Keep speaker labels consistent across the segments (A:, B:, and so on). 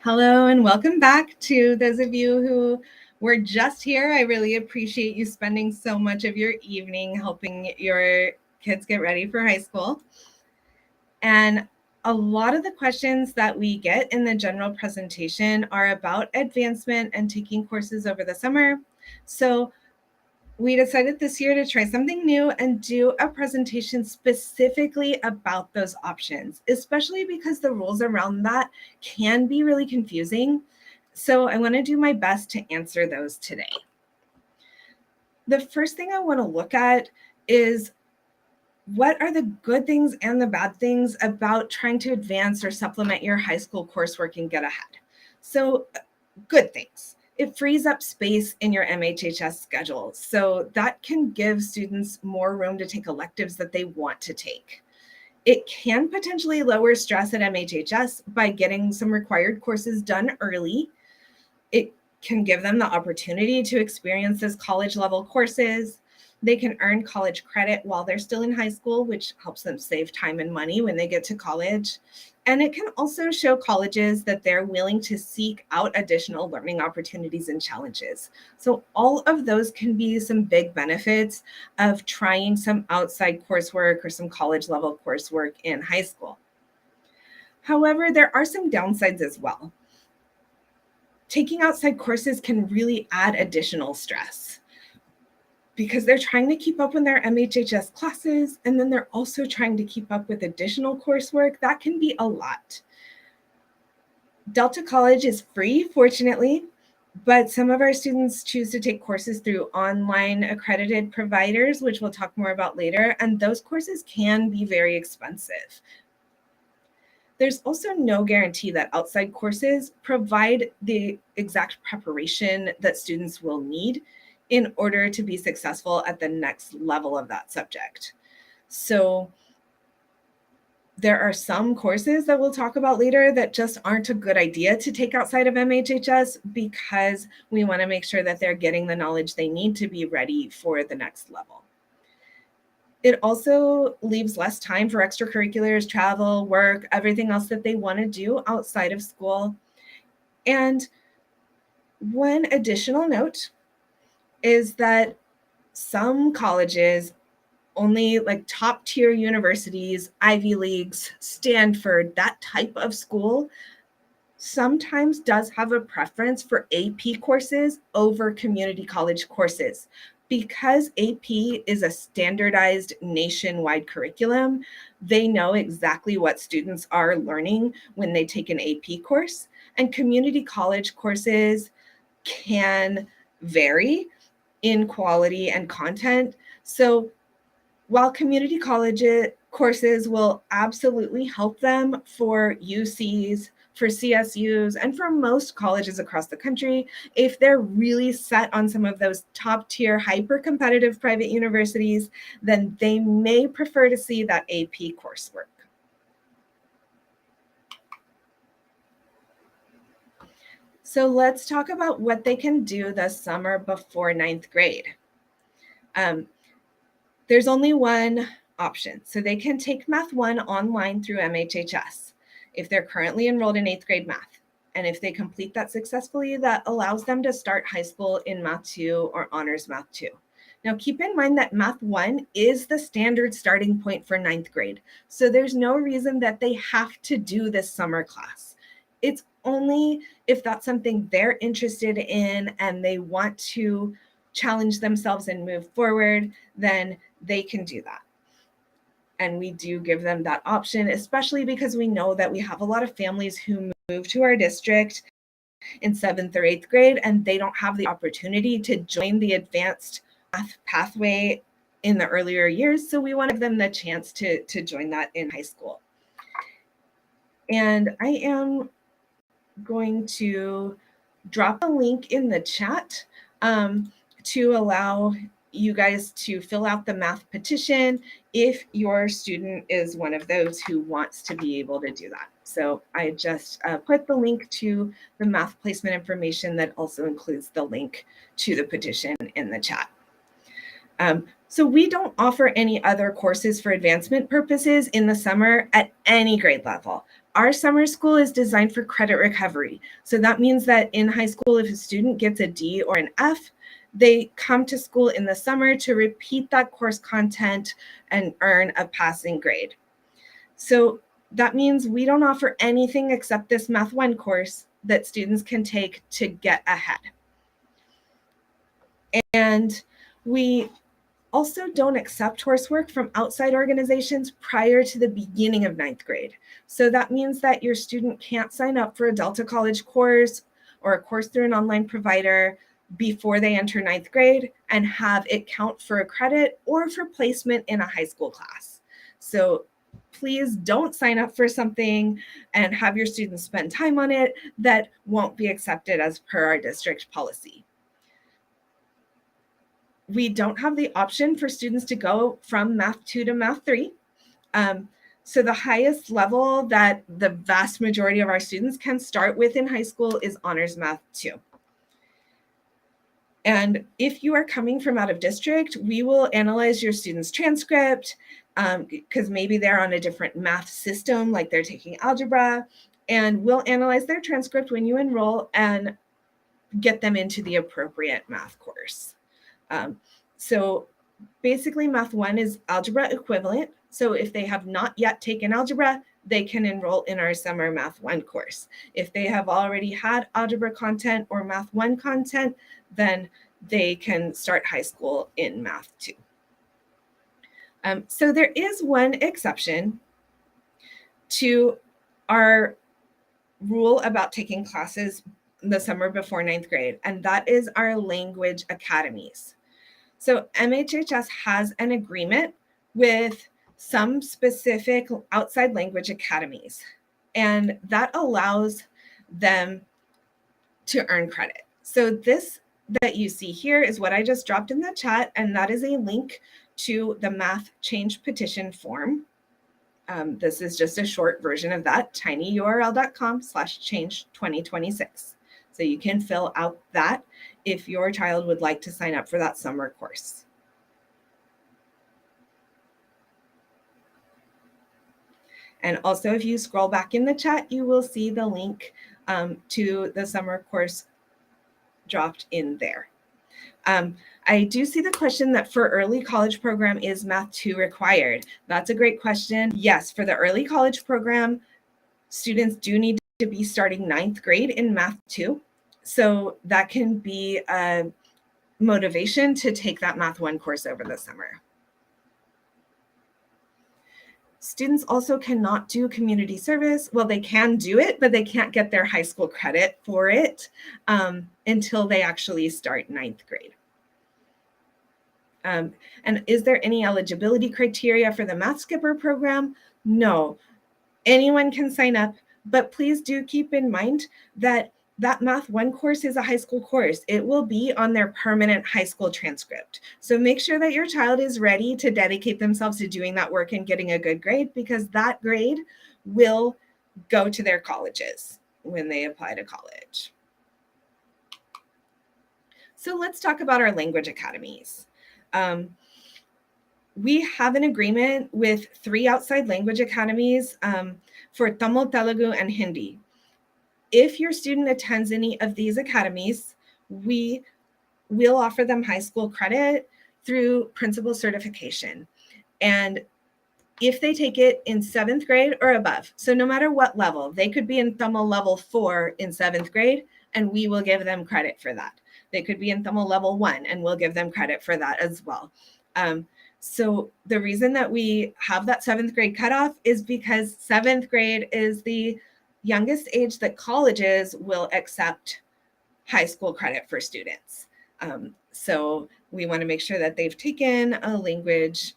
A: Hello and welcome back to those of you who were just here. I really appreciate you spending so much of your evening helping your kids get ready for high school. And a lot of the questions that we get in the general presentation are about advancement and taking courses over the summer. So we decided this year to try something new and do a presentation specifically about those options, especially because the rules around that can be really confusing. So I want to do my best to answer those today. The first thing I want to look at is what are the good things and the bad things about trying to advance or supplement your high school coursework and get ahead. So good things. It frees up space in your MHHS schedule. So that can give students more room to take electives that they want to take. It can potentially lower stress at MHHS by getting some required courses done early. It can give them the opportunity to experience as college level courses. They can earn college credit while they're still in high school, which helps them save time and money when they get to college. And it can also show colleges that they're willing to seek out additional learning opportunities and challenges. So all of those can be some big benefits of trying some outside coursework or some college level coursework in high school. However, there are some downsides as well. Taking outside courses can really add additional stress because they're trying to keep up with their MHHS classes, and then they're also trying to keep up with additional coursework. That can be a lot. Delta College is free, fortunately, but some of our students choose to take courses through online accredited providers, which we'll talk more about later, and those courses can be very expensive. There's also no guarantee that outside courses provide the exact preparation that students will need in order to be successful at the next level of that subject. So there are some courses that we'll talk about later that just aren't a good idea to take outside of MHHS because we want to make sure that they're getting the knowledge they need to be ready for the next level. It also leaves less time for extracurriculars, travel, work, everything else that they want to do outside of school. And one additional note is that some colleges, only like top tier universities, Ivy Leagues, Stanford, that type of school, sometimes does have a preference for AP courses over community college courses. Because AP is a standardized nationwide curriculum, they know exactly what students are learning when they take an AP course. And community college courses can vary in quality and content. So while community college courses will absolutely help them for UCs, for CSUs, and for most colleges across the country, if they're really set on some of those top tier hyper competitive private universities, then they may prefer to see that AP coursework. So let's talk about what they can do this summer before 9th grade. There's only one option. So they can take Math 1 online through MHHS if they're currently enrolled in 8th grade math. And if they complete that successfully, that allows them to start high school in Math 2 or Honors Math 2. Now, keep in mind that Math 1 is the standard starting point for 9th grade. So there's no reason that they have to do this summer class. It's only if that's something they're interested in and they want to challenge themselves and move forward, then they can do that. And we do give them that option, especially because we know that we have a lot of families who move to our district in 7th or 8th grade, and they don't have the opportunity to join the advanced math pathway in the earlier years. So we want to give them the chance to join that in high school. And I am going to drop a link in the chat to allow you guys to fill out the math petition if your student is one of those who wants to be able to do that. So I just put the link to the math placement information that also includes the link to the petition in the chat. So we don't offer any other courses for advancement purposes in the summer at any grade level. our summer school is designed for credit recovery. So that means that in high school, if a student gets a D or an F, they come to school in the summer to repeat that course content and earn a passing grade. So that means we don't offer anything except this Math 1 course that students can take to get ahead. And we also don't accept coursework from outside organizations prior to the beginning of 9th grade. So that means that your student can't sign up for a Delta College course or a course through an online provider before they enter 9th grade and have it count for a credit or for placement in a high school class. So please don't sign up for something and have your students spend time on it that won't be accepted as per our district policy. We don't have the option for students to go from Math 2 to Math 3. So the highest level that the vast majority of our students can start with in high school is Honors Math 2. And if you are coming from out of district, we will analyze your student's transcript because maybe they're on a different math system, like they're taking algebra, and we'll analyze their transcript when you enroll and get them into the appropriate math course. So basically Math 1 is algebra equivalent. So if they have not yet taken algebra, they can enroll in our summer Math 1 course. If they have already had algebra content or Math 1 content, then they can start high school in Math 2. So there is one exception to our rule about taking classes the summer before 9th grade, and that is our language academies. So MHHS has an agreement with some specific outside language academies, and that allows them to earn credit. So this that you see here is what I just dropped in the chat, and that is a link to the math change petition form. This is just a short version of that, tinyurl.com/change2026. So you can fill out that if your child would like to sign up for that summer course. And also, if you scroll back in the chat, you will see the link to the summer course dropped in there. I do see the question that for early college program, is Math 2 required? That's a great question. Yes, for the early college program, students do need to be starting 9th grade in Math 2. So that can be a motivation to take that Math 1 course over the summer. Students also cannot do community service. Well, they can do it, but they can't get their high school credit for it until they actually start 9th grade. And is there any eligibility criteria for the Math Skipper program? No, anyone can sign up, but please do keep in mind that that Math 1 course is a high school course. It will be on their permanent high school transcript. So make sure that your child is ready to dedicate themselves to doing that work and getting a good grade, because that grade will go to their colleges when they apply to college. So let's talk about our language academies. We have an agreement with 3 outside language academies for Tamil, Telugu, and Hindi. If your student attends any of these academies, we will offer them high school credit through principal certification. And if they take it in 7th grade or above, so no matter what level, they could be in Tamil level 4 in 7th grade, and we will give them credit for that. They could be in Tamil level 1, and we'll give them credit for that as well. So the reason that we have that 7th grade cutoff is because 7th grade is the youngest age that colleges will accept high school credit for students. So we want to make sure that they've taken a language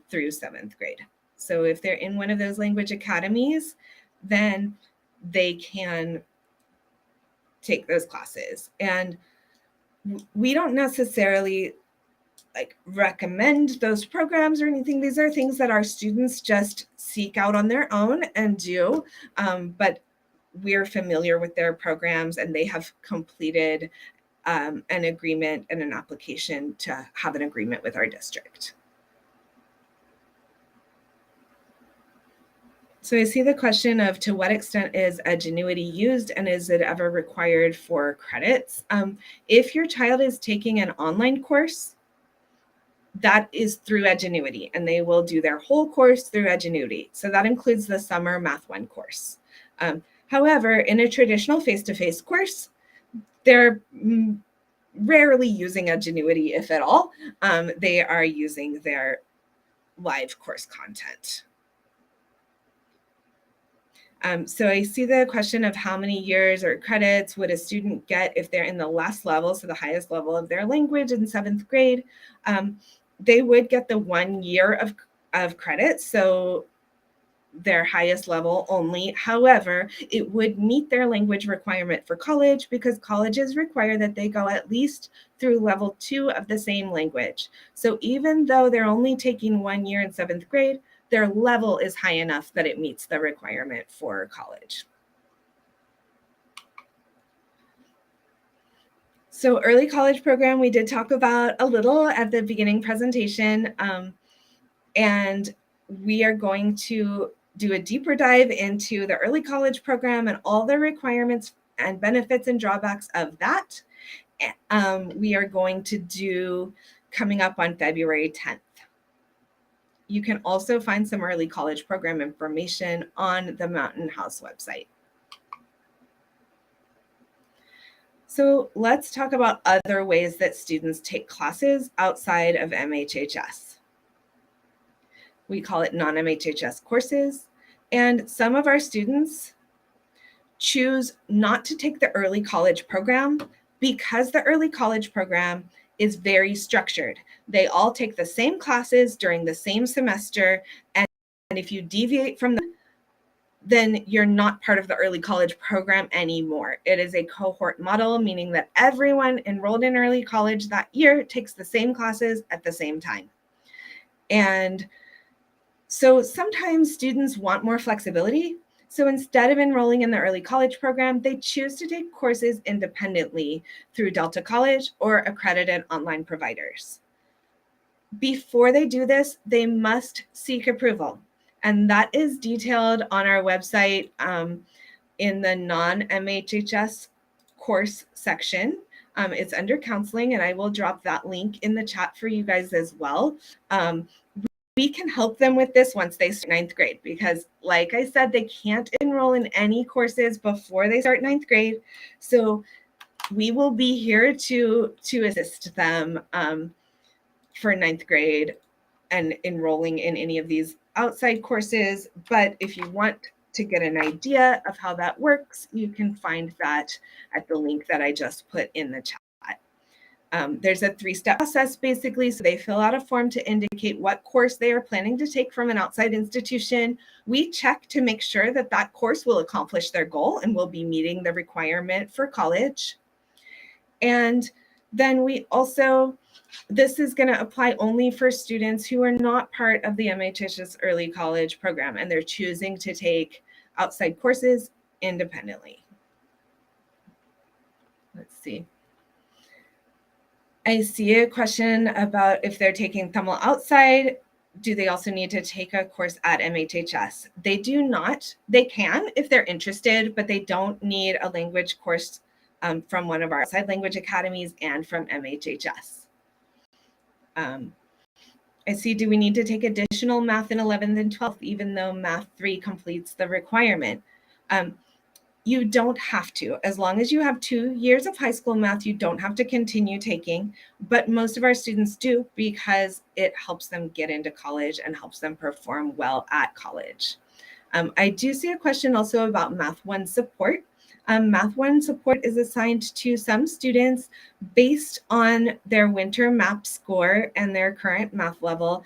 A: through 7th grade. So if they're in one of those language academies, then they can take those classes. And we don't necessarily recommend those programs or anything. These are things that our students just seek out on their own and do, but we're familiar with their programs, and they have completed an agreement and an application to have an agreement with our district. So I see the question of to what extent is EdgeNuity used and is it ever required for credits? If your child is taking an online course, that is through EdgeNuity, and they will do their whole course through EdgeNuity. So that includes the summer Math 1 course. However, in a traditional face-to-face course, they're rarely using EdgeNuity, if at all. They are using their live course content. So I see the question of how many years or credits would a student get if they're in the last level, so the highest level of their language in 7th grade. They would get the 1 year of credit, so their highest level only. However, it would meet their language requirement for college because colleges require that they go at least through level 2 of the same language. So even though they're only taking 1 year in 7th grade, their level is high enough that it meets the requirement for college. So early college program, we did talk about a little at the beginning presentation, and we are going to do a deeper dive into the early college program and all the requirements and benefits and drawbacks of that. We are going to do coming up on February 10th. You can also find some early college program information on the Mountain House website. So let's talk about other ways that students take classes outside of MHHS. We call it non-MHHS courses, and some of our students choose not to take the early college program because the early college program is very structured. They all take the same classes during the same semester, and if you deviate from them, then you're not part of the early college program anymore. It is a cohort model, meaning that everyone enrolled in early college that year takes the same classes at the same time. And so sometimes students want more flexibility. So instead of enrolling in the early college program, they choose to take courses independently through Delta College or accredited online providers. Before they do this, they must seek approval. And that is detailed on our website in the non-MHHS course section. It's under counseling, and I will drop that link in the chat for you guys as well. We can help them with this once they start 9th grade because, like I said, they can't enroll in any courses before they start 9th grade. So we will be here to assist them for 9th grade and enrolling in any of these outside courses. But if you want to get an idea of how that works, you can find that at the link that I just put in the chat. There's a 3-step process, basically. So they fill out a form to indicate what course they are planning to take from an outside institution. We check to make sure that that course will accomplish their goal and will be meeting the requirement for college. And then we also, this is going to apply only for students who are not part of the MHHS early college program and they're choosing to take outside courses independently. Let's see. I see a question about if they're taking THML outside, do they also need to take a course at MHHS? They do not. They can if they're interested, but they don't need a language course from one of our outside language academies and from MHHS. I see, do we need to take additional math in 11th and 12th, even though math 3 completes the requirement? You don't have to. As long as you have 2 years of high school math, you don't have to continue taking, but most of our students do because it helps them get into college and helps them perform well at college. I do see a question also about Math 1 support. Math 1 support is assigned to some students based on their winter MAP score and their current math level.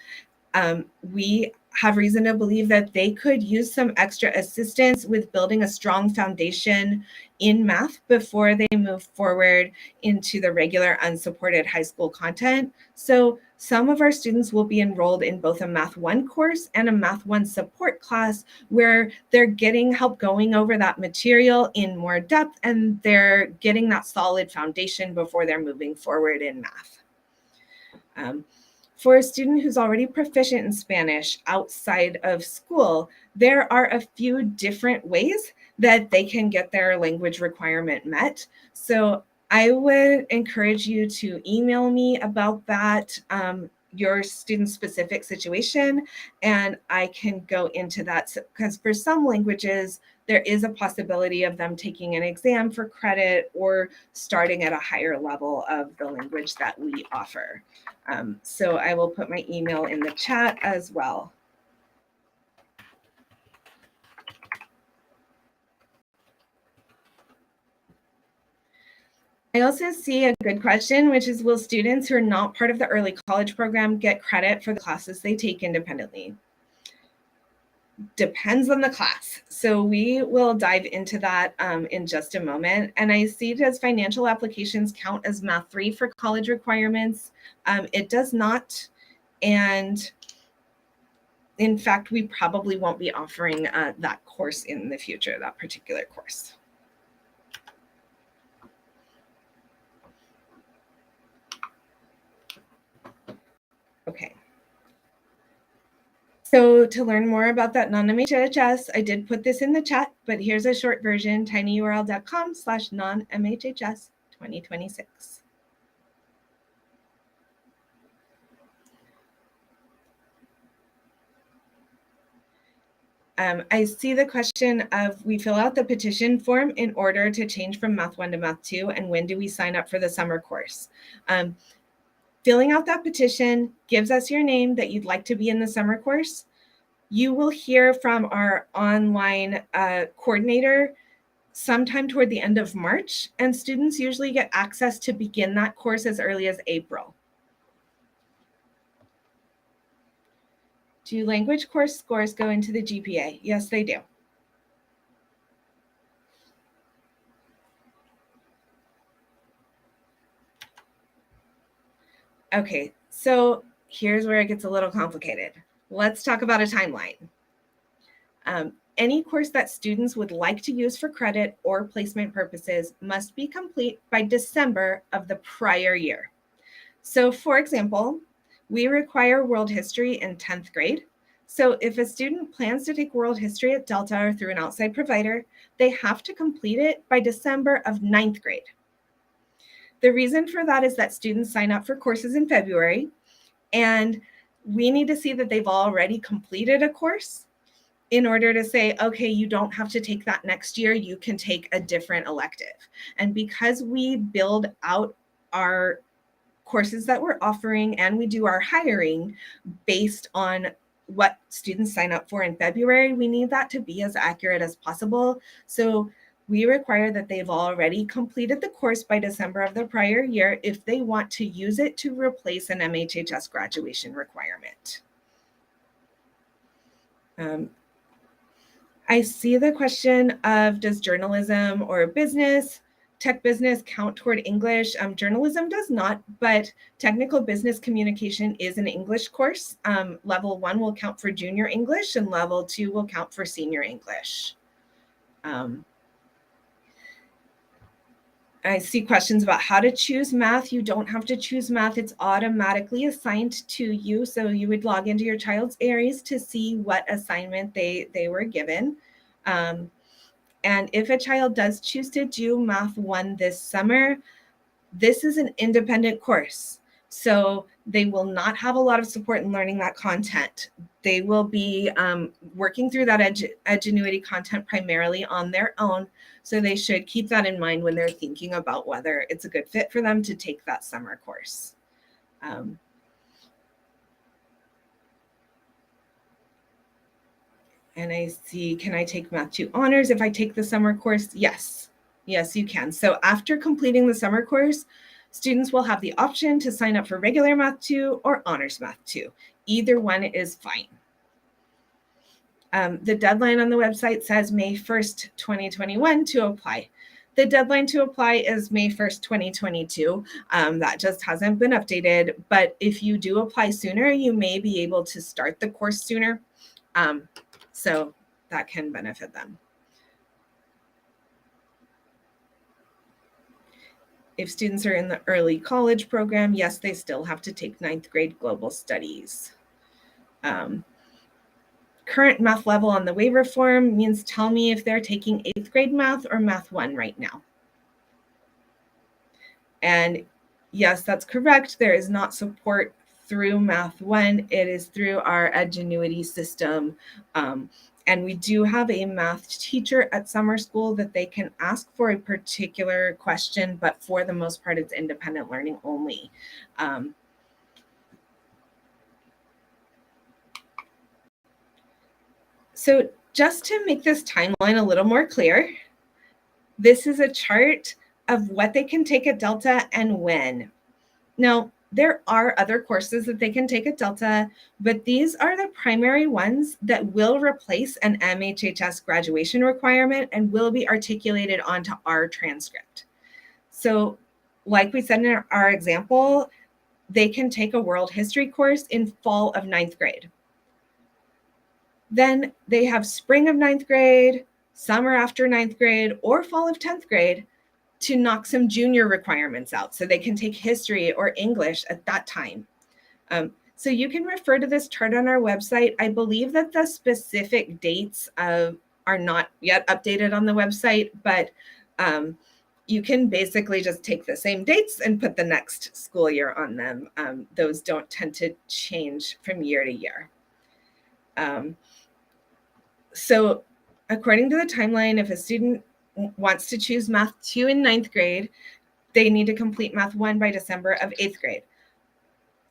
A: We have reason to believe that they could use some extra assistance with building a strong foundation in math before they move forward into the regular unsupported high school content. So some of our students will be enrolled in both a Math 1 course and a Math 1 support class where they're getting help going over that material in more depth and they're getting that solid foundation before they're moving forward in math. For a student who's already proficient in Spanish outside of school, there are a few different ways that they can get their language requirement met. So I would encourage you to email me about that, your student-specific situation, and I can go into that, because for some languages, there is a possibility of them taking an exam for credit or starting at a higher level of the language that we offer. So I will put my email in the chat as well. I also see a good question, which is, will students who are not part of the early college program get credit for the classes they take independently? Depends on the class. So we will dive into that in just a moment. And I see, does financial applications count as Math 3 for college requirements? It does not. And in fact, we probably won't be offering that course in the future, that particular course. Okay. So to learn more about that non-MHS, I did put this in the chat, but here's a short version, tinyurl.com/non-MHS 2026. I see the question of, we fill out the petition form in order to change from Math 1 to Math 2, and when do we sign up for the summer course? Filling out that petition gives us your name that you'd like to be in the summer course. You will hear from our online coordinator sometime toward the end of March, and students usually get access to begin that course as early as April. Do language course scores go into the GPA? Yes, they do. Okay, so here's where it gets a little complicated. Let's talk about a timeline. Any course that students would like to use for credit or placement purposes must be complete by December of the prior year. So for example, we require world history in 10th grade. So if a student plans to take world history at Delta or through an outside provider, they have to complete it by December of 9th grade. The reason for that is that students sign up for courses in February, and we need to see that they've already completed a course in order to say, okay, you don't have to take that next year, you can take a different elective. And because we build out our courses that we're offering and we do our hiring based on what students sign up for in February, we need that to be as accurate as possible. So we require that they've already completed the course by December of the prior year if they want to use it to replace an MHHS graduation requirement. I see the question of, does journalism or business, tech business count toward English? Journalism does not, but technical business communication is an English course. Level 1 will count for junior English and level 2 will count for senior English. I see questions about how to choose math. You don't have to choose math. It's automatically assigned to you. So you would log into your child's Aries to see what assignment they were given. And if a child does choose to do Math 1 this summer, this is an independent course. So they will not have a lot of support in learning that content. They will be working through that EdgeNuity content primarily on their own. So they should keep that in mind when they're thinking about whether it's a good fit for them to take that summer course. And I see, can I take Math 2 honors if I take the summer course? Yes, yes, you can. So after completing the summer course, students will have the option to sign up for regular Math 2 or honors Math 2. Either one is fine. The deadline on the website says May 1st, 2021 to apply. The deadline to apply is May 1st, 2022. That just hasn't been updated, but if you do apply sooner, you may be able to start the course sooner. So that can benefit them. If students are in the early college program, yes, they still have to take 9th grade global studies. Current math level on the waiver form means tell me if they're taking 8th grade math or math 1 right now. And yes, that's correct. There is not support through math 1. It is through our EdgeNuity system. And we do have a math teacher at summer school that they can ask for a particular question, but for the most part, it's independent learning only. So just to make this timeline a little more clear, this is a chart of what they can take at Delta and when. Now, there are other courses that they can take at Delta, but these are the primary ones that will replace an MHHS graduation requirement and will be articulated onto our transcript. So, like we said in our example, they can take a world history course in fall of 9th grade. Then they have spring of 9th grade, summer after 9th grade, or fall of 10th grade to knock some junior requirements out so they can take history or English at that time. So you can refer to this chart on our website. I believe that the specific dates are not yet updated on the website, but you can basically just take the same dates and put the next school year on them. Those don't tend to change from year to year. So according to the timeline, if a student wants to choose Math 2 in 9th grade, they need to complete Math 1 by December of 8th grade.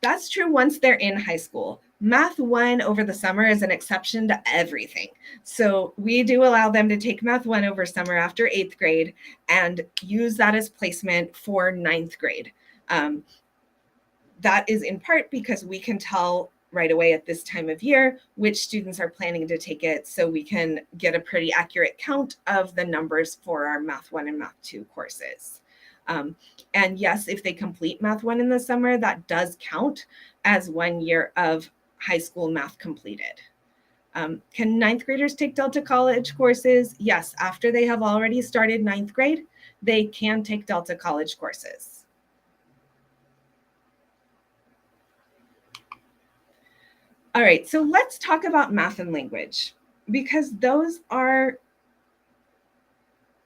A: That's true once they're in high school. Math 1 over the summer is an exception to everything. So we do allow them to take Math 1 over summer after 8th grade and use that as placement for 9th grade. That is in part because we can tell right away at this time of year which students are planning to take it, so we can get a pretty accurate count of the numbers for our Math 1 and Math 2 courses. And yes, if they complete Math 1 in the summer, that does count as 1 year of high school math completed. Can 9th graders take Delta College courses? Yes, after they have already started 9th grade, they can take Delta College courses. All right, so let's talk about math and language, because those are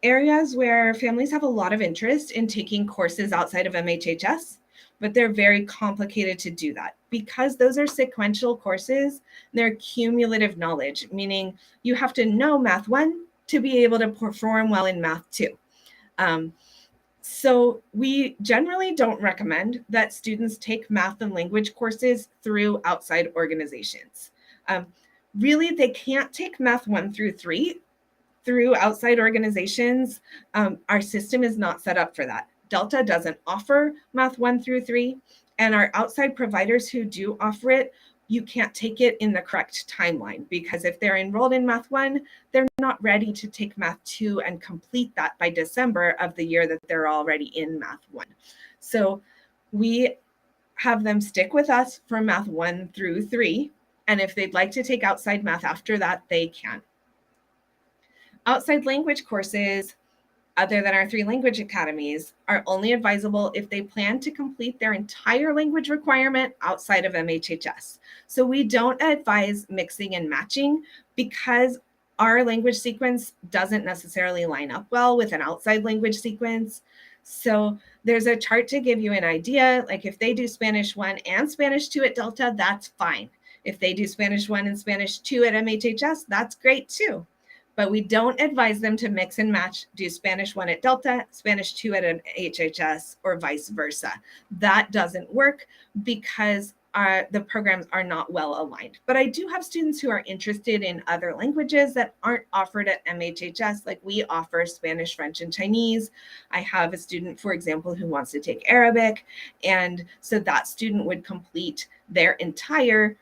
A: areas where families have a lot of interest in taking courses outside of MHHS, but they're very complicated to do that because those are sequential courses. They're cumulative knowledge, meaning you have to know Math 1 to be able to perform well in Math 2. So we generally don't recommend that students take math and language courses through outside organizations. Really, they can't take Math 1 through 3 through outside organizations. Our system is not set up for that. Delta doesn't offer Math 1 through 3, and our outside providers who do offer it, you can't take it in the correct timeline, because if they're enrolled in Math 1, they're not ready to take Math 2 and complete that by December of the year that they're already in Math 1. So we have them stick with us for Math 1 through 3, and if they'd like to take outside math after that, they can. Outside language courses, other than our 3 language academies, are only advisable if they plan to complete their entire language requirement outside of MHHS. So we don't advise mixing and matching because our language sequence doesn't necessarily line up well with an outside language sequence. So there's a chart to give you an idea. Like if they do Spanish 1 and Spanish 2 at Delta, that's fine. If they do Spanish 1 and Spanish 2 at MHHS, that's great too. But we don't advise them to mix and match, do Spanish 1 at Delta, Spanish 2 at an HHS, or vice versa. That doesn't work because the programs are not well aligned. But I do have students who are interested in other languages that aren't offered at MHHS, like we offer Spanish, French, and Chinese. I have a student, for example, who wants to take Arabic, and so that student would complete their entire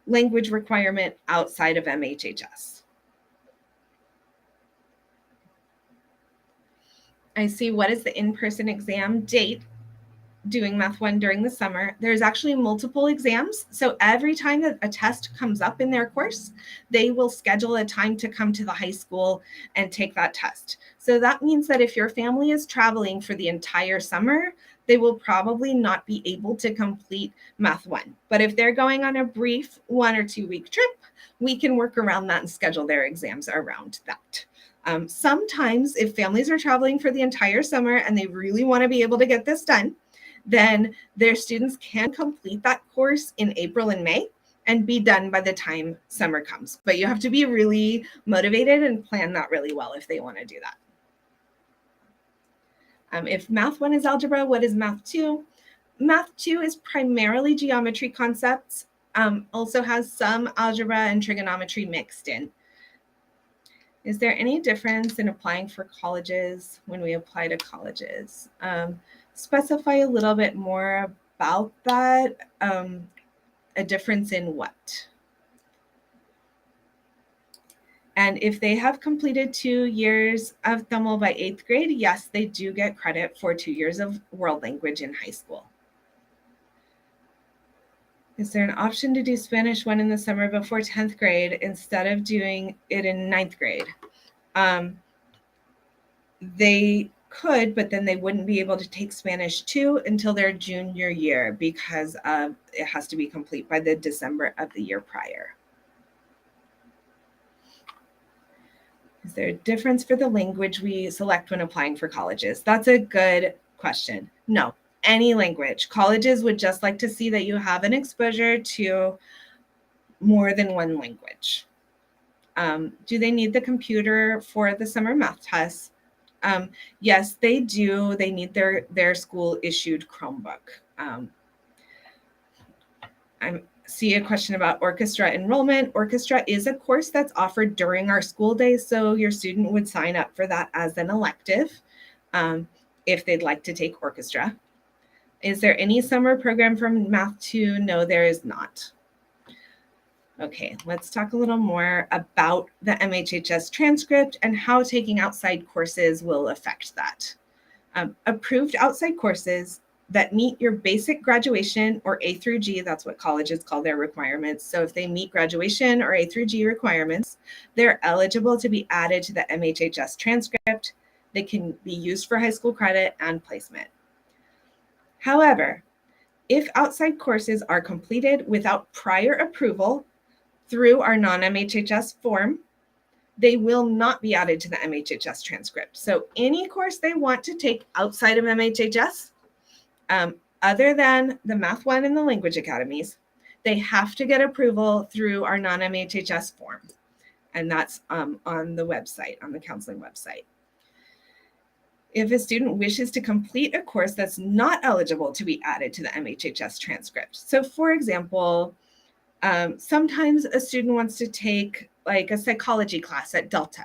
A: language requirement outside of MHHS. I see, what is the in-person exam date? doing Math 1 during the summer, there's actually multiple exams. So every time that a test comes up in their course, they will schedule a time to come to the high school and take that test. So that means that if your family is traveling for the entire summer, they will probably not be able to complete Math 1. But if they're going on a brief 1 or 2 week trip, we can work around that and schedule their exams around that. Sometimes if families are traveling for the entire summer and they really want to be able to get this done, then their students can complete that course in April and May and be done by the time summer comes. But you have to be really motivated and plan that really well if they want to do that. If Math 1 is algebra, what is Math 2? Math 2 is primarily geometry concepts, also has some algebra and trigonometry mixed in. Is there any difference in applying for colleges when we apply to colleges? Specify a little bit more about that. A difference in what? And if they have completed 2 years of Tamil by 8th grade, yes, they do get credit for 2 years of world language in high school. Is there an option to do Spanish 1 in the summer before 10th grade instead of doing it in 9th grade? They could, but then they wouldn't be able to take Spanish 2 until their junior year because it has to be complete by the December of the year prior. Is there a difference for the language we select when applying for colleges? That's a good question. No, any language. Colleges would just like to see that you have an exposure to more than one language. Do they need the computer for the summer math tests? Yes, they do. They need their school issued Chromebook. I see a question about orchestra enrollment. Orchestra is a course that's offered during our school day, so your student would sign up for that as an elective if they'd like to take orchestra. Is there any summer program from Math 2? No, there is not. Okay, let's talk a little more about the MHHS transcript and how taking outside courses will affect that. Approved outside courses that meet your basic graduation or A through G, that's what colleges call their requirements. So if they meet graduation or A through G requirements, they're eligible to be added to the MHHS transcript. They can be used for high school credit and placement. However, if outside courses are completed without prior approval through our non-MHHS form, they will not be added to the MHHS transcript. So any course they want to take outside of MHHS, other than the Math 1 and the language academies, they have to get approval through our non-MHHS form. And that's on the website, on the counseling website. If a student wishes to complete a course that's not eligible to be added to the MHHS transcript. So for example, sometimes a student wants to take like a psychology class at Delta.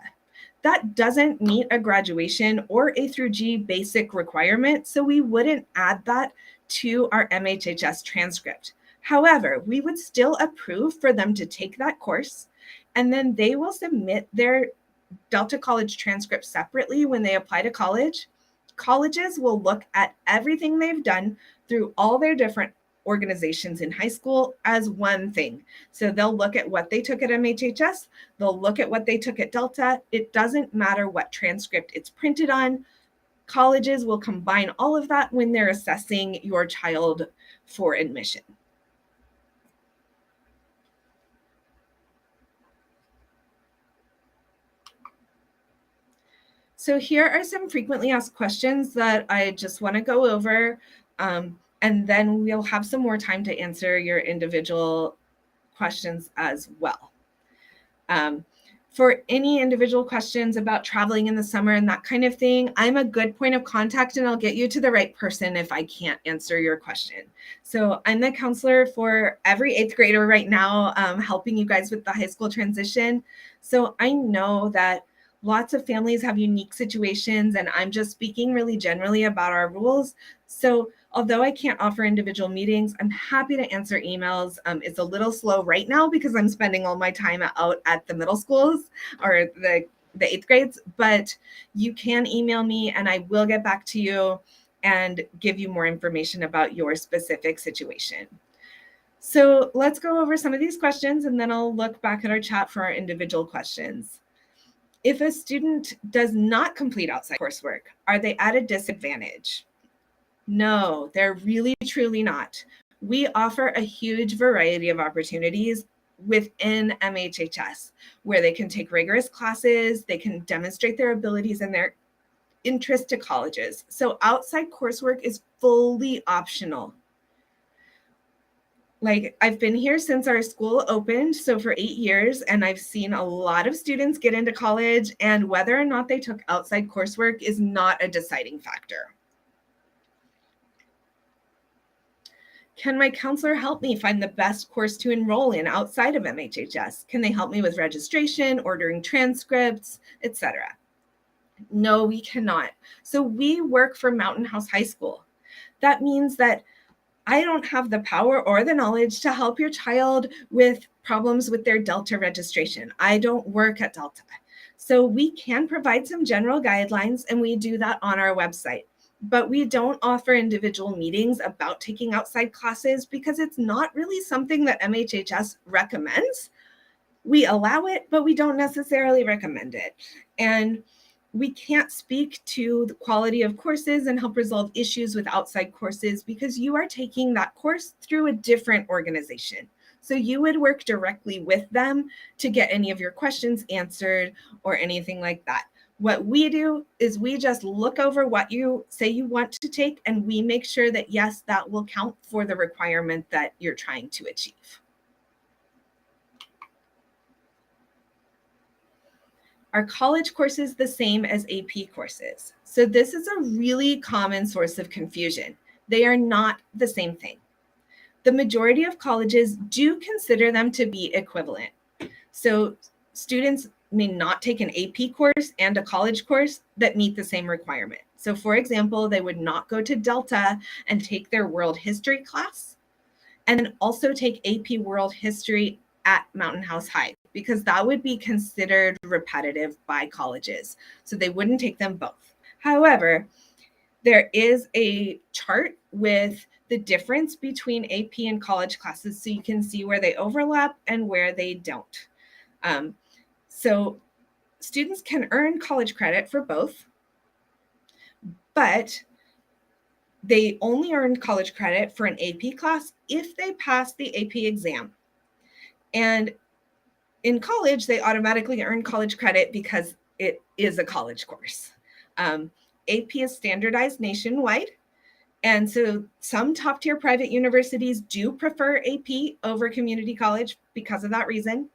A: That doesn't meet a graduation or A through G basic requirement, so we wouldn't add that to our MHHS transcript. However, we would still approve for them to take that course, and then they will submit their Delta College transcript separately when they apply to college. Colleges will look at everything they've done through all their different organizations in high school as one thing. So they'll look at what they took at MHHS, they'll look at what they took at Delta. It doesn't matter what transcript it's printed on. Colleges will combine all of that when they're assessing your child for admission. So here are some frequently asked questions that I just want to go over. And then we'll have some more time to answer your individual questions as well. For any individual questions about traveling in the summer and that kind of thing, I'm a good point of contact and I'll get you to the right person if I can't answer your question. So I'm the counselor for every 8th grader right now, helping you guys with the high school transition. So I know that lots of families have unique situations, and I'm just speaking really generally about our rules. So although I can't offer individual meetings, I'm happy to answer emails. It's a little slow right now because I'm spending all my time out at the middle schools or the 8th grades, but you can email me and I will get back to you. and give you more information about your specific situation. So let's go over some of these questions, and then I'll look back at our chat for our individual questions. If a student does not complete outside coursework, are they at a disadvantage? No, they're really, truly not. We offer a huge variety of opportunities within MHHS, where they can take rigorous classes, they can demonstrate their abilities and their interest to colleges. So outside coursework is fully optional. Like, I've been here since our school opened, so for 8 years, and I've seen a lot of students get into college, and whether or not they took outside coursework is not a deciding factor. Can my counselor help me find the best course to enroll in outside of MHHS? Can they help me with registration, ordering transcripts, etc.? No, we cannot. So we work for Mountain House High School. That means that I don't have the power or the knowledge to help your child with problems with their Delta registration. I don't work at Delta. So we can provide some general guidelines, and we do that on our website. But we don't offer individual meetings about taking outside classes because it's not really something that MHHS recommends. We allow it, but we don't necessarily recommend it. And we can't speak to the quality of courses and help resolve issues with outside courses because you are taking that course through a different organization. So you would work directly with them to get any of your questions answered or anything like that. What we do is we just look over what you say you want to take, and we make sure that, yes, that will count for the requirement that you're trying to achieve. Are college courses the same as AP courses? So this is a really common source of confusion. They are not the same thing. The majority of colleges do consider them to be equivalent. So students may not take an AP course and a college course that meet the same requirement. So for example, they would not go to Delta and take their world history class and then also take AP world history at Mountain House High, because that would be considered repetitive by colleges. So they wouldn't take them both. However, there is a chart with the difference between AP and college classes, so you can see where they overlap and where they don't. So students can earn college credit for both, but they only earn college credit for an AP class if they pass the AP exam. And in college, they automatically earn college credit because it is a college course. AP is standardized nationwide. And so some top tier private universities do prefer AP over community college because of that reason.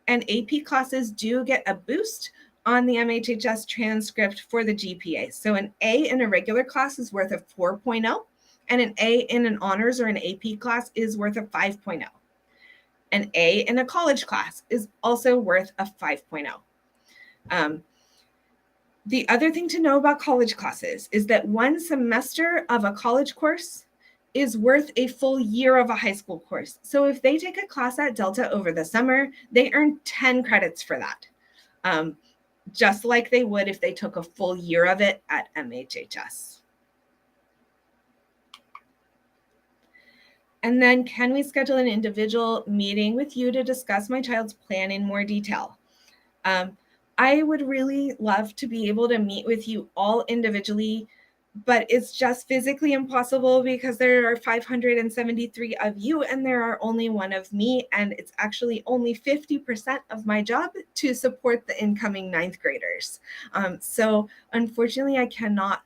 A: And AP classes do get a boost on the MHHS transcript for the GPA. So an A in a regular class is worth a 4.0, and an A in an honors or an AP class is worth a 5.0. An A in a college class is also worth a 5.0. The other thing to know about college classes is that one semester of a college course is worth a full year of a high school course. So if they take a class at Delta over the summer, they earn 10 credits for that, just like they would if they took a full year of it at MHHS. And then, can we schedule an individual meeting with you to discuss my child's plan in more detail? I would really love to be able to meet with you all individually, but it's just physically impossible because there are 573 of you and there are only one of me, and it's actually only 50% of my job to support the incoming 9th graders. So unfortunately, I cannot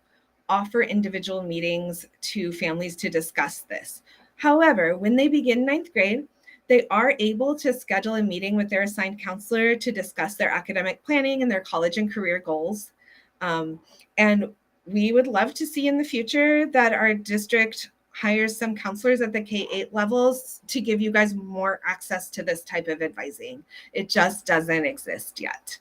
A: offer individual meetings to families to discuss this. However, when they begin 9th grade, they are able to schedule a meeting with their assigned counselor to discuss their academic planning and their college and career goals. And we would love to see in the future that our district hires some counselors at the K-8 levels to give you guys more access to this type of advising. It just doesn't exist yet.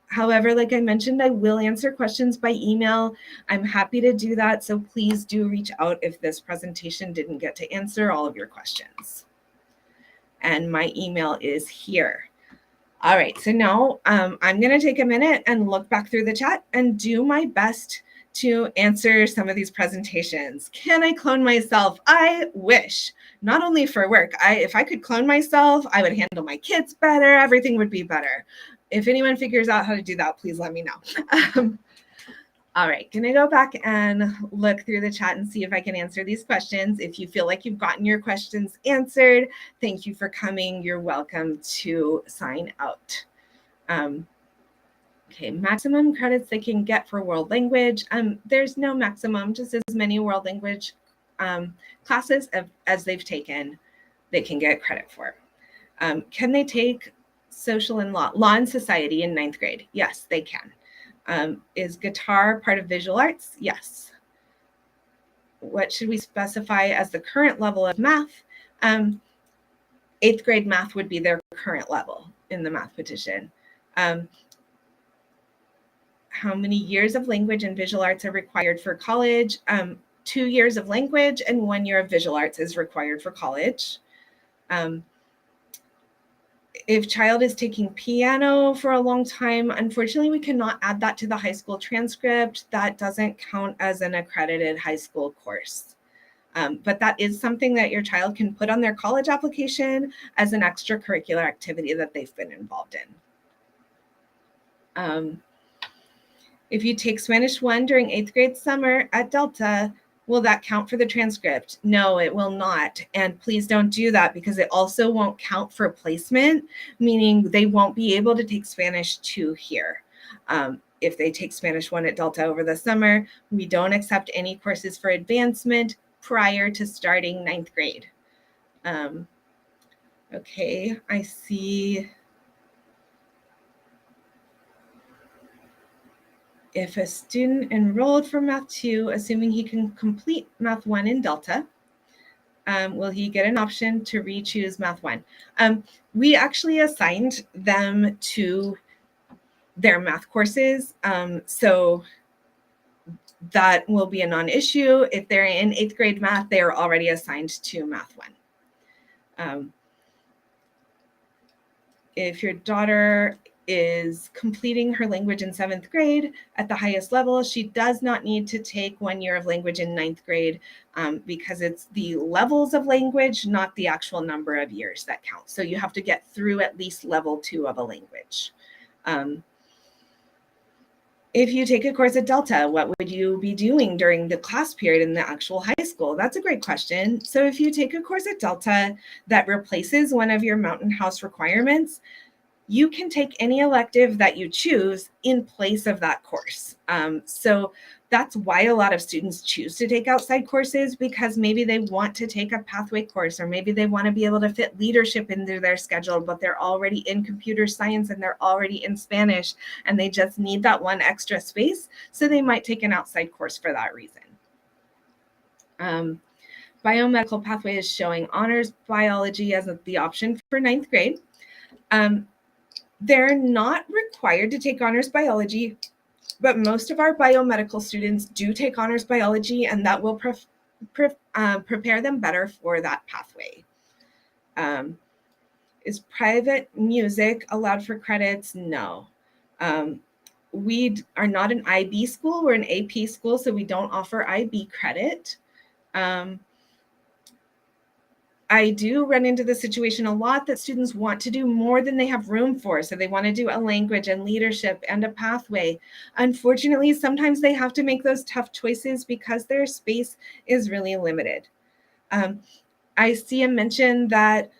A: However, like I mentioned, I will answer questions by email. I'm happy to do that, so please do reach out if this presentation didn't get to answer all of your questions. And my email is here. All right, so now I'm going to take a minute and look back through the chat and do my best to answer some of these presentations. Can I clone myself? I wish. Not only for work. If I could clone myself, I would handle my kids better. Everything would be better. If anyone figures out how to do that, please let me know. All right, gonna go back and look through the chat and see if I can answer these questions. If you feel like you've gotten your questions answered, thank you for coming. You're welcome to sign out. Okay, maximum credits they can get for world language. There's no maximum, just as many world language classes as they've taken, they can get credit for. Can they take social and law and society in 9th grade? Yes, they can. Is guitar part of visual arts? Yes. What should we specify as the current level of math? 8th grade math would be their current level in the math petition. How many years of language and visual arts are required for college? 2 years of language and 1 year of visual arts is required for college. If child is taking piano for a long time, unfortunately, we cannot add that to the high school transcript. That doesn't count as an accredited high school course. But that is something that your child can put on their college application as an extracurricular activity that they've been involved in. If you take Spanish 1 during 8th grade summer at Delta, will that count for the transcript? No, it will not. And please don't do that because it also won't count for placement, meaning they won't be able to take Spanish 2 here. If they take Spanish 1 at Delta over the summer, we don't accept any courses for advancement prior to starting 9th grade. Okay, I see. If a student enrolled for Math 2, assuming he can complete Math 1 in Delta, will he get an option to re-choose Math 1? We actually assigned them to their math courses, so that will be a non-issue. If they're in 8th grade math, they are already assigned to Math 1. If your daughter is completing her language in 7th grade at the highest level, she does not need to take 1 year of language in 9th grade because it's the levels of language, not the actual number of years that count. So you have to get through at least level 2 of a language. If you take a course at Delta, what would you be doing during the class period in the actual high school? That's a great question. So if you take a course at Delta that replaces one of your Mountain House requirements, you can take any elective that you choose in place of that course. So that's why a lot of students choose to take outside courses, because maybe they want to take a pathway course, or maybe they want to be able to fit leadership into their schedule, but they're already in computer science and they're already in Spanish, and they just need that one extra space. So they might take an outside course for that reason. Biomedical pathway is showing honors biology as the option for 9th grade. They're not required to take honors biology, but most of our biomedical students do take honors biology, and that will prepare them better for that pathway. Is private music allowed for credits? No. We are not an IB school, we're an AP school, so we don't offer IB credit. I do run into the situation a lot that students want to do more than they have room for. So they want to do a language and leadership and a pathway. Unfortunately, sometimes they have to make those tough choices because their space is really limited. I see a mention that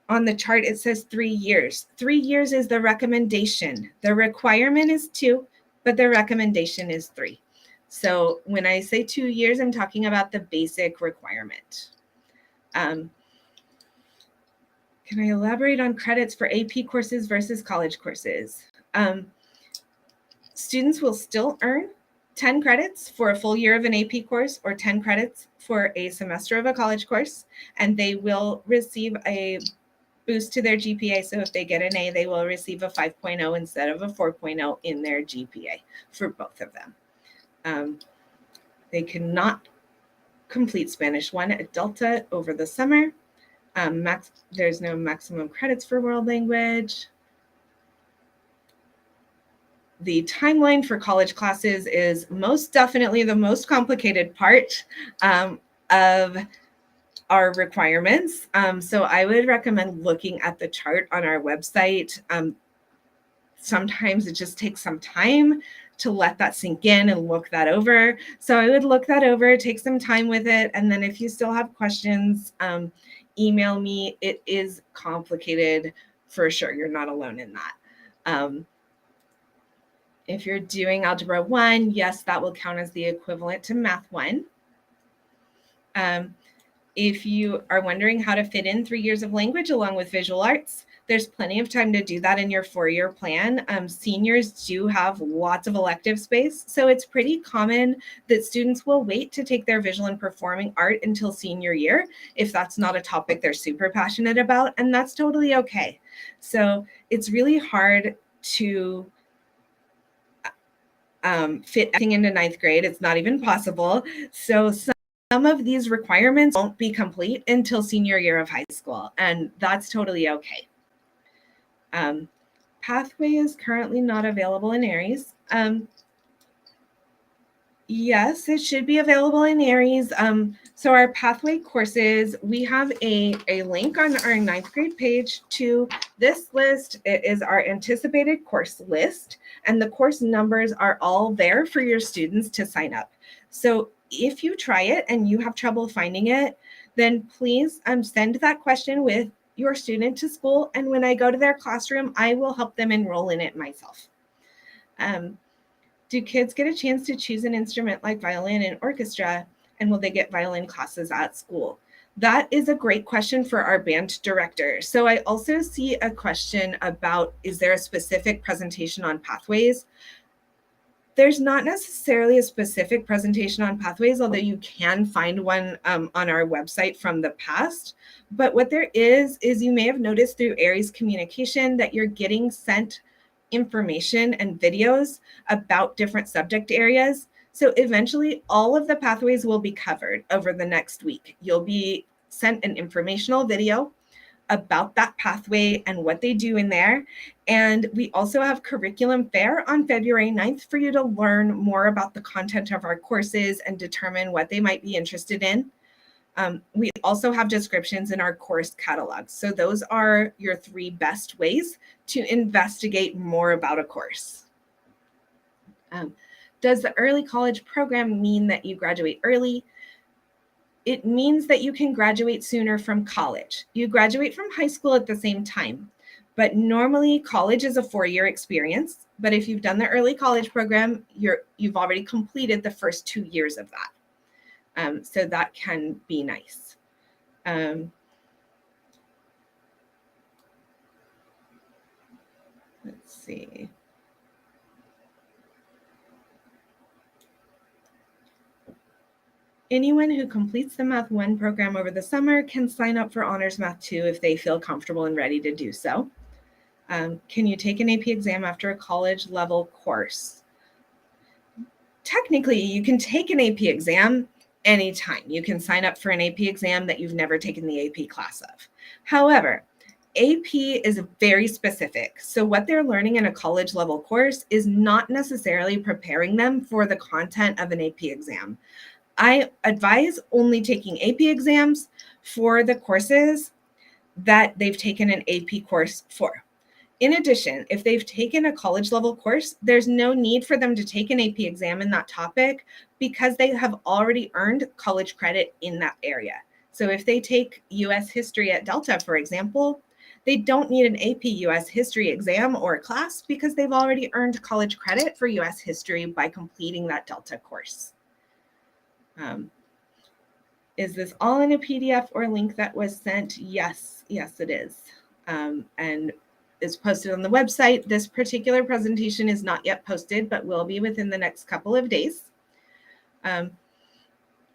A: on the chart, it says 3 years. 3 years is the recommendation. The requirement is 2, but the recommendation is 3. So when I say 2 years, I'm talking about the basic requirement. Can I elaborate on credits for AP courses versus college courses? Students will still earn 10 credits for a full year of an AP course, or 10 credits for a semester of a college course, and they will receive a boost to their GPA. So if they get an A, they will receive a 5.0 instead of a 4.0 in their GPA for both of them. They cannot complete Spanish 1 at Delta over the summer. There's no maximum credits for world language. The timeline for college classes is most definitely the most complicated part of our requirements. So I would recommend looking at the chart on our website. Sometimes it just takes some time to let that sink in and look that over. So I would look that over, take some time with it. And then if you still have questions, email me. It is complicated for sure. You're not alone in that. If you're doing Algebra 1, yes, that will count as the equivalent to Math 1. If you are wondering how to fit in 3 years of language along with visual arts, there's plenty of time to do that in your 4-year plan. Seniors do have lots of elective space, so it's pretty common that students will wait to take their visual and performing art until senior year if that's not a topic they're super passionate about, and that's totally okay. So it's really hard to fit everything into 9th grade. It's not even possible. So some of these requirements won't be complete until senior year of high school, and that's totally okay. Pathway is currently not available in Aries. Yes, it should be available in Aries. So our pathway courses, we have a link on our 9th grade page to this list. It is our anticipated course list, and the course numbers are all there for your students to sign up. So if you try it and you have trouble finding it, then please send that question with your student to school, and when I go to their classroom, I will help them enroll in it myself. Do kids get a chance to choose an instrument like violin and orchestra, and will they get violin classes at school? That is a great question for our band director. So I also see a question about, is there a specific presentation on pathways? There's not necessarily a specific presentation on pathways, although you can find one on our website from the past. But what there is you may have noticed through Aries communication that you're getting sent information and videos about different subject areas. So eventually all of the pathways will be covered over the next week. You'll be sent an informational video about that pathway and what they do in there. And we also have curriculum fair on February 9th for you to learn more about the content of our courses and determine what they might be interested in. We also have descriptions in our course catalogs. So those are your 3 best ways to investigate more about a course. Does the early college program mean that you graduate early? It means that you can graduate sooner from college. You graduate from high school at the same time, but normally college is a 4-year experience. But if you've done the early college program, you've already completed the first 2 years of that. So that can be nice. Let's see. Anyone who completes the Math 1 program over the summer can sign up for Honors Math 2 if they feel comfortable and ready to do so. Can you take an AP exam after a college level course? Technically, you can take an AP exam anytime. You can sign up for an AP exam that you've never taken the AP class of. However, AP is very specific. So what they're learning in a college level course is not necessarily preparing them for the content of an AP exam. I advise only taking AP exams for the courses that they've taken an AP course for. In addition, if they've taken a college level course, there's no need for them to take an AP exam in that topic because they have already earned college credit in that area. So if they take US history at Delta, for example, they don't need an AP US history exam or class because they've already earned college credit for US history by completing that Delta course. Is this all in a PDF or link that was sent? Yes, it is. And is posted on the website. This particular presentation is not yet posted, but will be within the next couple of days.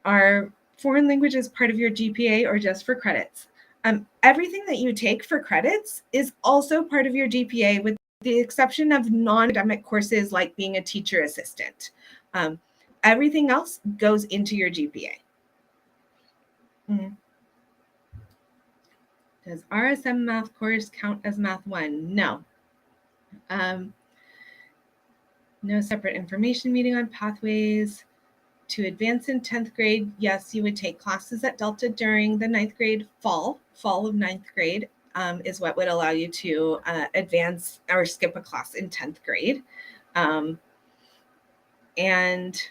A: Are foreign languages part of your GPA or just for credits? Everything that you take for credits is also part of your GPA with the exception of non-academic courses like being a teacher assistant. Everything else goes into your GPA. Does RSM math course count as Math 1? No. No separate information meeting on pathways to advance in 10th grade. Yes, you would take classes at Delta during the 9th grade fall of 9th grade is what would allow you to advance or skip a class in 10th grade. And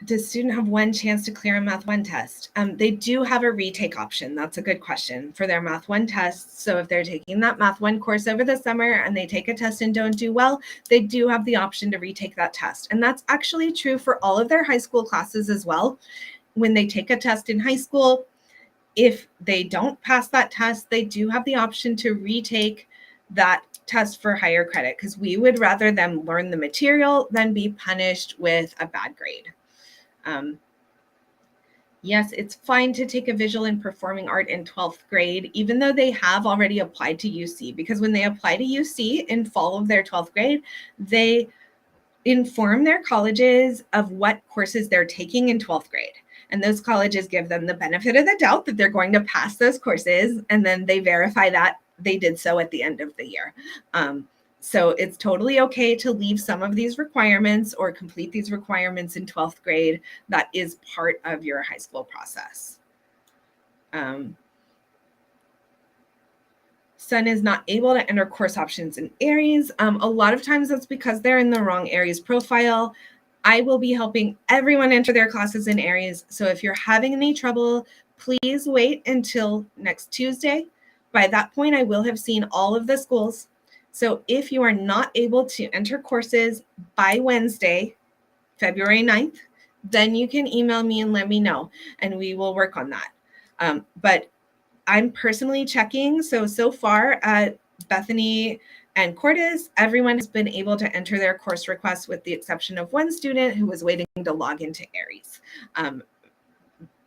A: does student have one chance to clear a Math 1 test? They do have a retake option. That's a good question for their Math 1 tests. So if they're taking that Math 1 course over the summer and they take a test and don't do well, they do have the option to retake that test. And that's actually true for all of their high school classes as well. When they take a test in high school, if they don't pass that test, they do have the option to retake that test for higher credit, because we would rather them learn the material than be punished with a bad grade. Yes, it's fine to take a visual and performing art in 12th grade, even though they have already applied to UC, because when they apply to UC in fall of their 12th grade, they inform their colleges of what courses they're taking in 12th grade. And those colleges give them the benefit of the doubt that they're going to pass those courses, and then they verify that they did so at the end of the year. So it's totally okay to leave some of these requirements or complete these requirements in 12th grade. That is part of your high school process. Son is not able to enter course options in Aries. A lot of times that's because they're in the wrong Aries profile. I will be helping everyone enter their classes in Aries. So if you're having any trouble, please wait until next Tuesday. By that point, I will have seen all of the schools. So if you are not able to enter courses by Wednesday, February 9th, then you can email me and let me know, and we will work on that. But I'm personally checking. So far at Bethany and Cordes, everyone has been able to enter their course requests with the exception of one student who was waiting to log into Aries,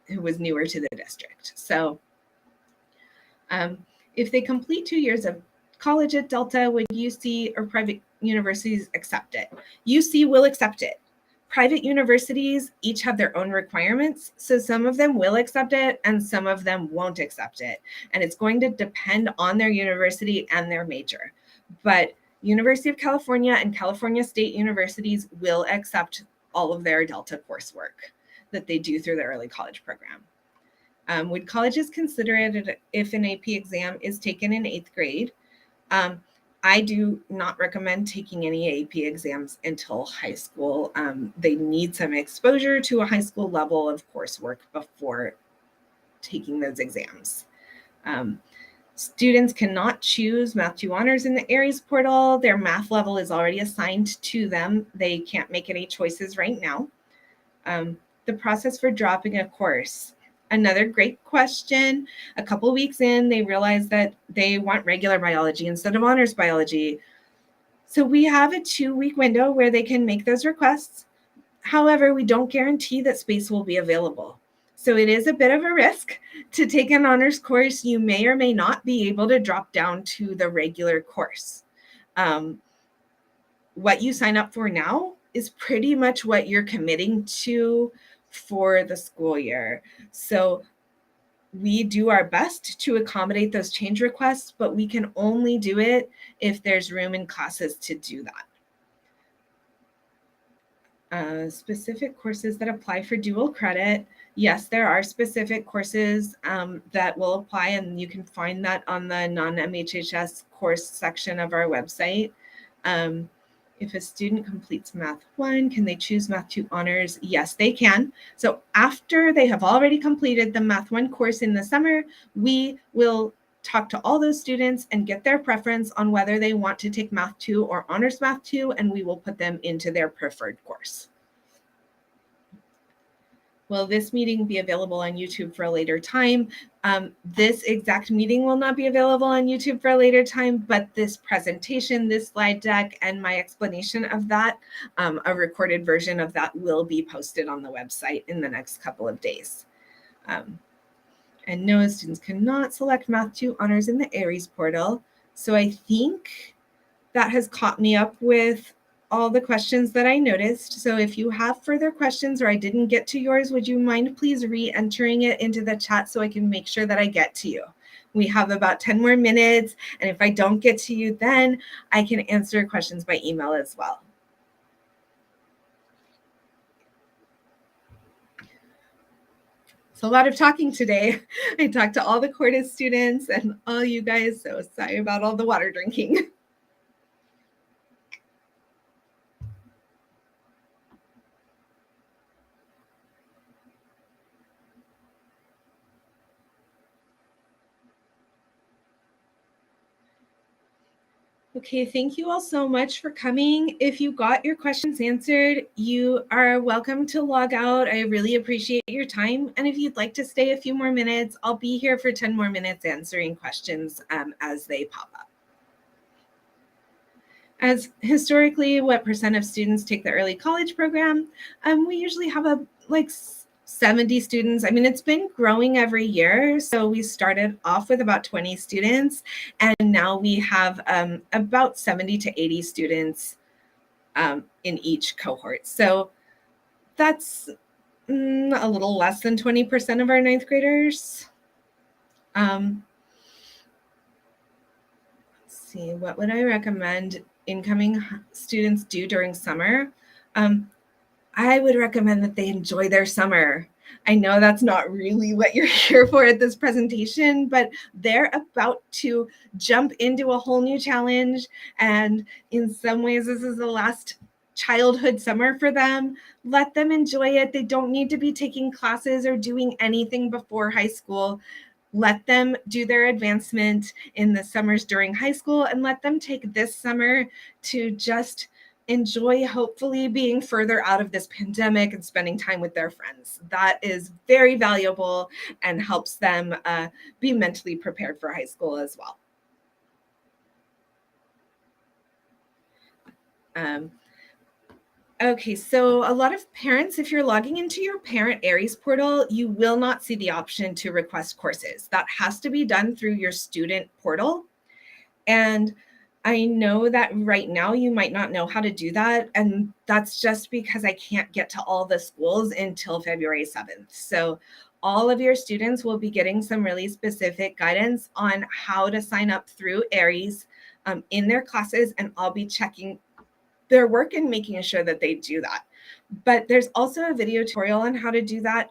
A: who was newer to the district. So if they complete 2 years of college at Delta, would UC or private universities accept it? UC will accept it. Private universities each have their own requirements. So some of them will accept it and some of them won't accept it. And it's going to depend on their university and their major. But University of California and California State Universities will accept all of their Delta coursework that they do through the early college program. Would colleges consider it if an AP exam is taken in 8th grade? I do not recommend taking any AP exams until high school. They need some exposure to a high school level of coursework before taking those exams. Students cannot choose Math 2 honors in the Aries portal. Their math level is already assigned to them. They can't make any choices right now. The process for dropping a course. Another great question. A couple weeks in, they realized that they want regular biology instead of honors biology. So we have a 2-week window where they can make those requests. However, we don't guarantee that space will be available. So it is a bit of a risk to take an honors course. You may or may not be able to drop down to the regular course. What you sign up for now is pretty much what you're committing to for the school year. So we do our best to accommodate those change requests, but we can only do it if there's room in classes to do that. Specific courses that apply for dual credit. Yes, there are specific courses that will apply, and you can find that on the non-MHHS course section of our website. If a student completes Math 1, can they choose Math 2 honors? Yes, they can. So after they have already completed the Math 1 course in the summer, we will talk to all those students and get their preference on whether they want to take Math 2 or Honors Math 2, and we will put them into their preferred course. Will this meeting be available on YouTube for a later time? This exact meeting will not be available on YouTube for a later time, but this presentation, this slide deck, and my explanation of that, a recorded version of that will be posted on the website in the next couple of days. And no, students cannot select Math 2 honors in the Aries portal. So I think that has caught me up with all the questions that I noticed. So if you have further questions or I didn't get to yours, would you mind please re-entering it into the chat so I can make sure that I get to you? We have about 10 more minutes, and if I don't get to you then, I can answer questions by email as well. It's a lot of talking today. I talked to all the Cordis students and all you guys, so sorry about all the water drinking. Okay, thank you all so much for coming. If you got your questions answered, you are welcome to log out. I really appreciate your time. And if you'd like to stay a few more minutes, I'll be here for 10 more minutes answering questions as they pop up. As historically, what percent of students take the early college program? We usually have like 70 students. I mean, it's been growing every year. So we started off with about 20 students, and now we have about 70 to 80 students in each cohort. So that's a little less than 20% of our ninth graders. Let's see, what would I recommend incoming students do during summer? I would recommend that they enjoy their summer. I know that's not really what you're here for at this presentation, but they're about to jump into a whole new challenge. And in some ways, this is the last childhood summer for them. Let them enjoy it. They don't need to be taking classes or doing anything before high school. Let them do their advancement in the summers during high school, and let them take this summer to just enjoy hopefully being further out of this pandemic and spending time with their friends. That is very valuable and helps them be mentally prepared for high school as well. Okay, so a lot of parents, if you're logging into your Parent Aries portal, you will not see the option to request courses. That has to be done through your student portal. And I know that right now you might not know how to do that. And that's just because I can't get to all the schools until February 7th. So all of your students will be getting some really specific guidance on how to sign up through Aries in their classes. And I'll be checking their work and making sure that they do that. But there's also a video tutorial on how to do that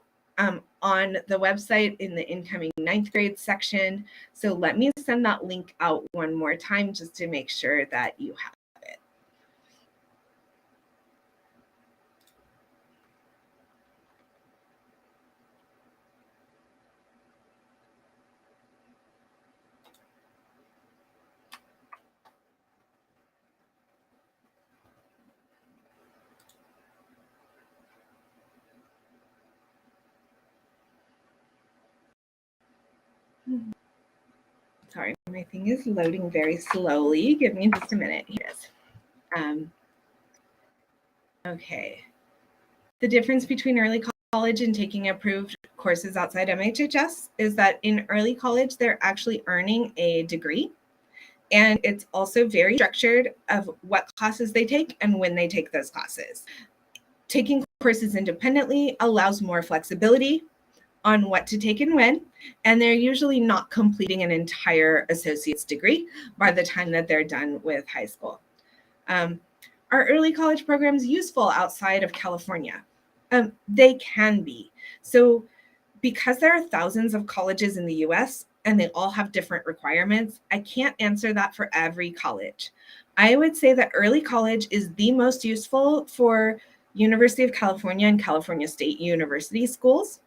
A: on the website in the incoming ninth grade section. So let me send that link out one more time just to make sure that you have it. Sorry, my thing is loading very slowly. Give me just a minute. Here it is. Okay. The difference between early college and taking approved courses outside MHHS is that in early college, they're actually earning a degree. And it's also very structured of what classes they take and when they take those classes. Taking courses independently allows more flexibility on what to take and when, and they're usually not completing an entire associate's degree by the time that they're done with high school. Are early college programs useful outside of California? They can be. So because there are thousands of colleges in the US and they all have different requirements, I can't answer that for every college. I would say that early college is the most useful for University of California and California State University schools.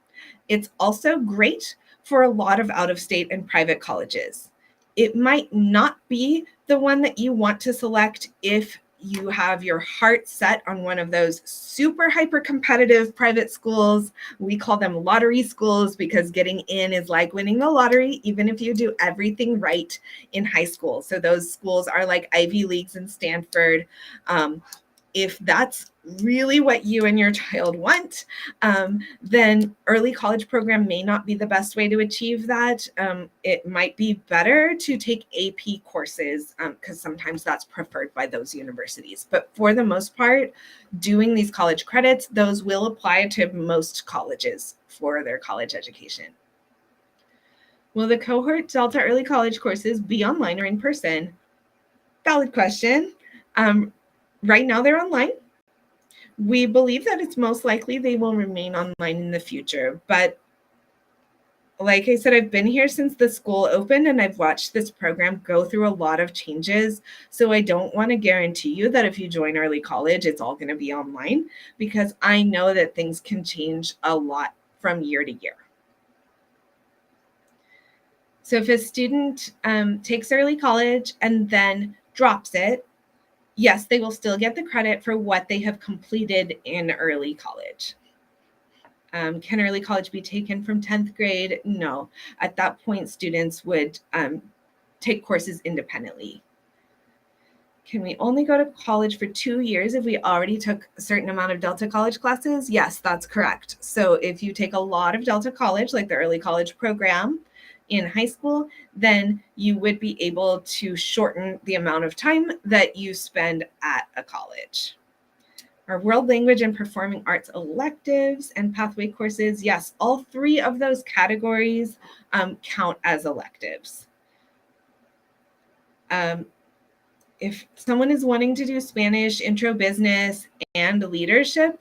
A: It's also great for a lot of out-of-state and private colleges. It might not be the one that you want to select if you have your heart set on one of those super hyper competitive private schools. We call them lottery schools because getting in is like winning the lottery, even if you do everything right in high school. So those schools are like Ivy Leagues and Stanford. If that's really what you and your child want, then early college program may not be the best way to achieve that. It might be better to take AP courses because sometimes that's preferred by those universities. But for the most part, doing these college credits, those will apply to most colleges for their college education. Will the cohort Delta Early College courses be online or in person? Valid question. Right now they're online. We believe that it's most likely they will remain online in the future, but like I said, I've been here since the school opened and I've watched this program go through a lot of changes. So I don't want to guarantee you that if you join early college, it's all going to be online, because I know that things can change a lot from year to year. So if a student takes early college and then drops it, yes, they will still get the credit for what they have completed in early college. Can early college be taken from 10th grade? No. At that point, students would take courses independently. Can we only go to college for 2 years if we already took a certain amount of Delta College classes? Yes, that's correct. So if you take a lot of Delta College, like the early college program in high school, then you would be able to shorten the amount of time that you spend at a college. Our world language and performing arts electives and pathway courses, yes, all 3 of those categories count as electives. If someone is wanting to do Spanish, intro business, and leadership,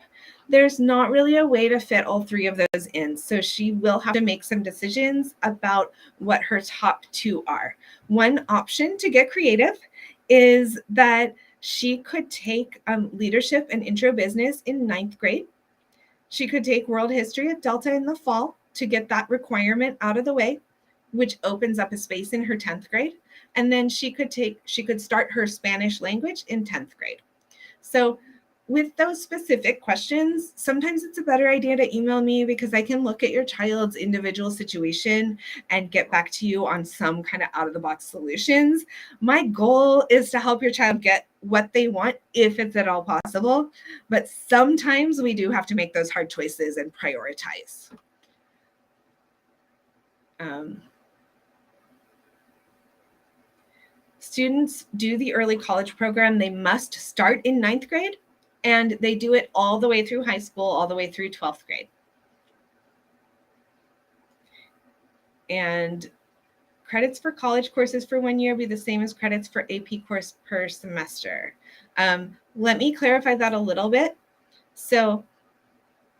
A: there's not really a way to fit all 3 of those in. So she will have to make some decisions about what her top 2 are. One option to get creative is that she could take leadership and intro business in 9th grade. She could take world history at Delta in the fall to get that requirement out of the way, which opens up a space in her 10th grade. And then she could start her Spanish language in 10th grade. So with those specific questions, sometimes it's a better idea to email me, because I can look at your child's individual situation and get back to you on some kind of out-of-the-box solutions. My goal is to help your child get what they want, if it's at all possible. But sometimes we do have to make those hard choices and prioritize. Students do the early college program. They must start in 9th grade, and they do it all the way through high school, all the way through 12th grade. And credits for college courses for 1 year be the same as credits for AP course per semester. Let me clarify that a little bit. So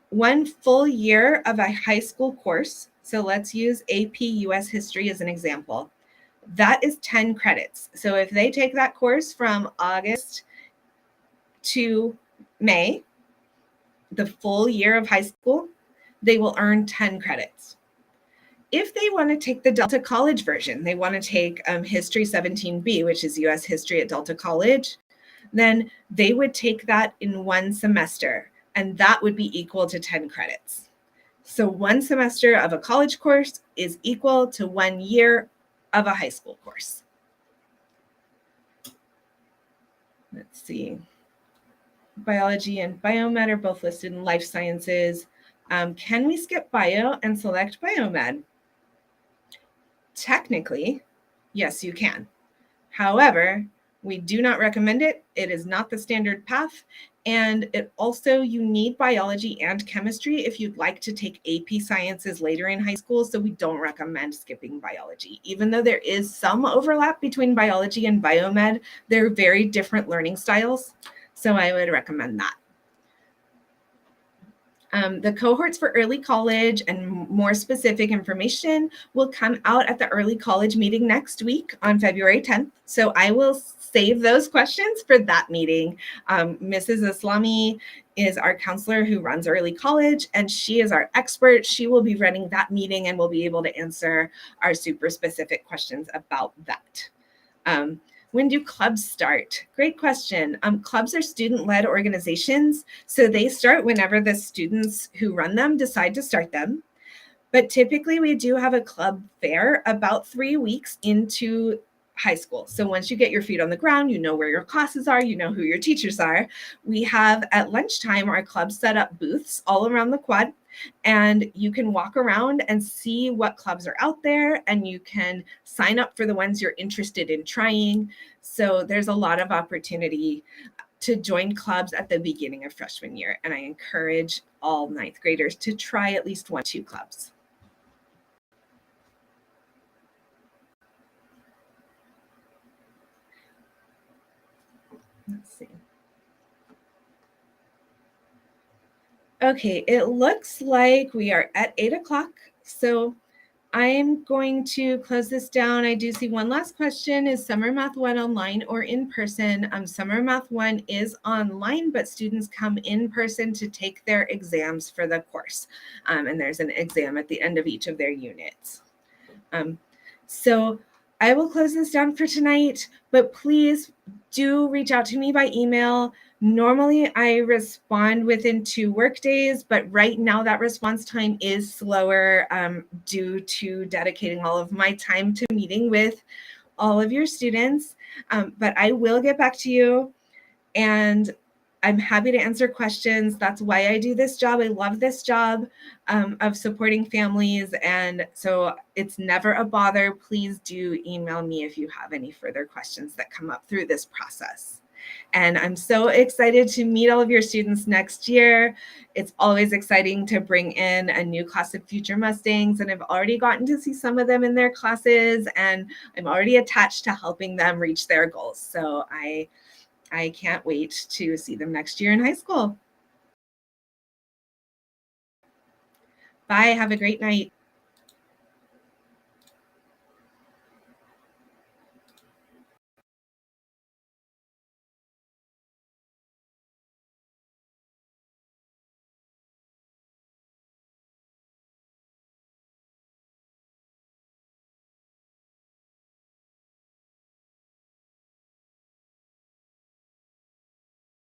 A: 1 full year of a high school course, so let's use AP US History as an example, that is 10 credits. So if they take that course from August to May, the full year of high school, they will earn 10 credits. If they want to take the Delta College version, they want to take History 17B, which is US History at Delta College, then they would take that in 1 semester, and that would be equal to 10 credits. So 1 semester of a college course is equal to 1 year of a high school course. Let's see. Biology and Biomed are both listed in life sciences. Can we skip bio and select Biomed? Technically, yes, you can. However, we do not recommend it. It is not the standard path. And it also, you need biology and chemistry if you'd like to take AP sciences later in high school. So we don't recommend skipping biology. Even though there is some overlap between biology and biomed, they're very different learning styles. So I would recommend that. The cohorts for early college and more specific information will come out at the early college meeting next week on February 10th. So I will save those questions for that meeting. Mrs. Islami is our counselor who runs early college, and she is our expert. She will be running that meeting and will be able to answer our super specific questions about that. When do clubs start? Great question. Clubs are student-led organizations, so they start whenever the students who run them decide to start them. But typically we do have a club fair about 3 weeks into high school. So once you get your feet on the ground, you know where your classes are, you know who your teachers are. We have at lunchtime, our club set up booths all around the quad, and you can walk around and see what clubs are out there, and you can sign up for the ones you're interested in trying. So there's a lot of opportunity to join clubs at the beginning of freshman year. And I encourage all 9th graders to try at least 1 or 2 clubs. Let's see. Okay, it looks like we are at 8 o'clock. So I'm going to close this down. I do see one last question. Is Summer Math 1 online or in person? Summer Math 1 is online, but students come in person to take their exams for the course. And there's an exam at the end of each of their units. So I will close this down for tonight, but please do reach out to me by email. Normally I respond within 2 work days, but right now that response time is slower due to dedicating all of my time to meeting with all of your students. But I will get back to you, and I'm happy to answer questions. That's why I do this job. I love this job of supporting families. And so it's never a bother. Please do email me if you have any further questions that come up through this process. And I'm so excited to meet all of your students next year. It's always exciting to bring in a new class of future Mustangs, and I've already gotten to see some of them in their classes, and I'm already attached to helping them reach their goals. So I can't wait to see them next year in high school. Bye. Have a great night.